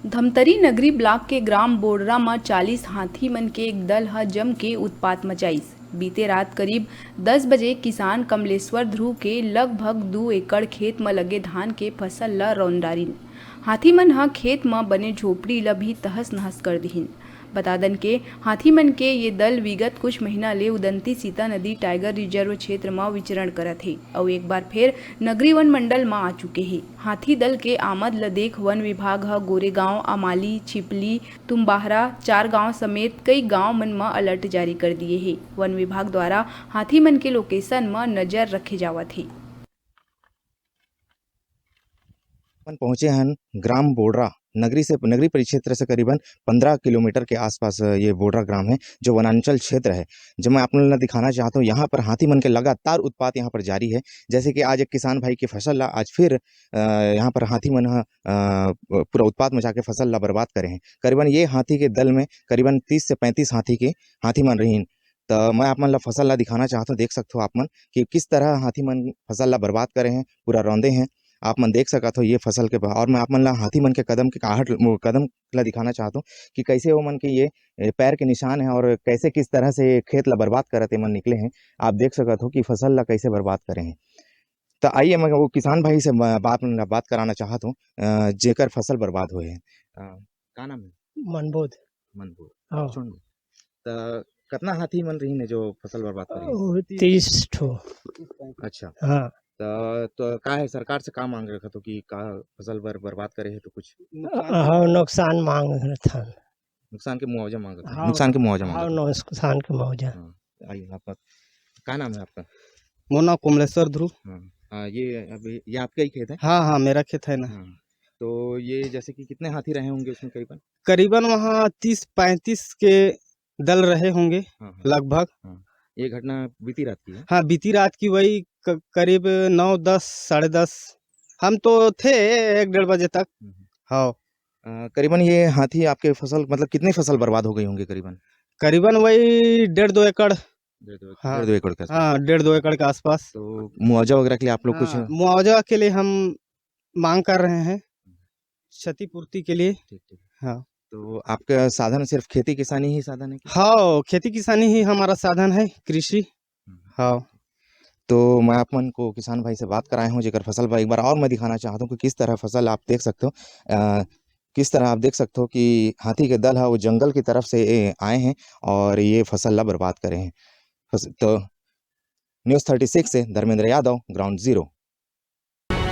धमतरी नगरी ब्लॉक के ग्राम बोडरा में 40 हाथी मन के एक दल ह जम के उत्पात मचाइस। बीते रात करीब 10 बजे किसान कमलेश्वर ध्रुव के लगभग 2 एकड़ खेत में लगे धान के फसल ल रौंद डारिन। हाथी मन ह खेत में बने झोपड़ी ल भी तहस नहस कर दिहिन। बता दन के हाथी मन के ये दल विगत कुछ महीना ले उदंती सीता नदी टाइगर रिजर्व क्षेत्र में विचरण करत हे और एक बार फिर नगरी वन मंडल में आ चुके हे। हाथी दल के आमद ल देख वन विभाग ह गोरेगांव, अमाली, छिपली, तुम्बाहरा 4 गांव समेत कई गांव मन में अलर्ट जारी कर दिए हे। वन विभाग द्वारा हाथी मन के लोकेशन में नजर रखे जावत हे। पहुंचे हैं ग्राम बोडरा नगरी परिक्षेत्र से करीबन 15 किलोमीटर के आसपास ये बोडरा ग्राम है, जो वनांचल क्षेत्र है। जो मैं आप लोगों को दिखाना चाहता हूँ, यहाँ पर हाथी मन के लगातार उत्पात यहाँ पर जारी है। जैसे कि आज एक किसान भाई की फसल ला आज फिर यहाँ पर हाथी मन पूरा उत्पात मचा के फसल ला बर्बाद करे हैं। करीबन ये हाथी के दल में करीबन 30 से 35 हाथी मन रहीन। तो मैं आप मन ला फसल ला दिखाना चाहता हूँ। देख सकते हो आप मन कि किस तरह हाथी मन फसल ला बर्बाद करे हैं, पूरा रौंदे हैं। आप मन देख सकत हो ये फसल के और मैं आप मन ला हाथी मन के कदम ला दिखाना चाहता हूँ कि कैसे वो मन के ये पैर के निशान है और कैसे किस तरह से खेत ला बर्बाद करते मन निकले हैं। आप देख सकत हो कि फसल ला कैसे बर्बाद करे हैं। तो आइए मैं वो किसान भाई से बात कराना चाहता हूँ जेकर फसल बर्बाद हुए हैं। का नाम है? मनबोध। मनपुर। हाँ। सुन तो कितना हाथी मन रही ने जो फसल बर्बाद करी? 30 ठो। अच्छा। हाँ। तो का है सरकार से का मांग रखा तो कि का फसल बर्बाद करे है तो कुछ हाँ, नुकसान मांग रहे था। नुकसान के मुआवजा मांगा था। हाँ, नुकसान के मुआवजा हाँ, मांगा था। नुकसान के मुआवजा। हाँ, आइए आपका क्या नाम है आपका? मोना कमलेश्वर ध्रुव। हाँ, ये अभी ये आपका ही खेत है? हाँ हाँ, मेरा खेत है ना। हाँ, तो ये जैसे कि कितने हाथी रहे होंगे उसमें करीबन? करीबन वहाँ 30-35 के दल रहे होंगे। हाँ, हाँ, लगभग। हाँ, ये घटना बीती रात की है? हाँ, बीती रात की वही करीब 9-10 साढ़े 10 हम तो थे 1-1:30 बजे तक। हाँ, करीबन ये हाथी आपके फसल मतलब कितनी फसल बर्बाद हो गई होंगी करीबन? करीबन वही 1.5-2 एकड़। हाँ, 1.5-2 एकड़ के आसपास। हाँ, 1.5-2 एकड़ के आसपास। तो मुआवजा वगैरह के लिए आप लोग कुछ हाँ, मुआवजा के लिए हम मांग कर रहे हैं, क्षतिपूर्ति के लिए। ठीक। हाँ। तो आपका साधन सिर्फ खेती किसानी ही साधन है क्या? हाँ, खेती किसानी ही हमारा साधन है, कृषि। हाँ। तो मैं आप मन को किसान भाई से बात कराए हूँ जेकर फसल पर एक बार और मैं दिखाना चाहता हूँ कि किस तरह फसल आप देख सकते हो। किस तरह आप देख सकते हो कि हाथी के दल है वो जंगल की तरफ से आए हैं और ये फसल ला बर्बाद करे हैं। तो न्यूज़ 36 से धर्मेंद्र यादव, ग्राउंड जीरो।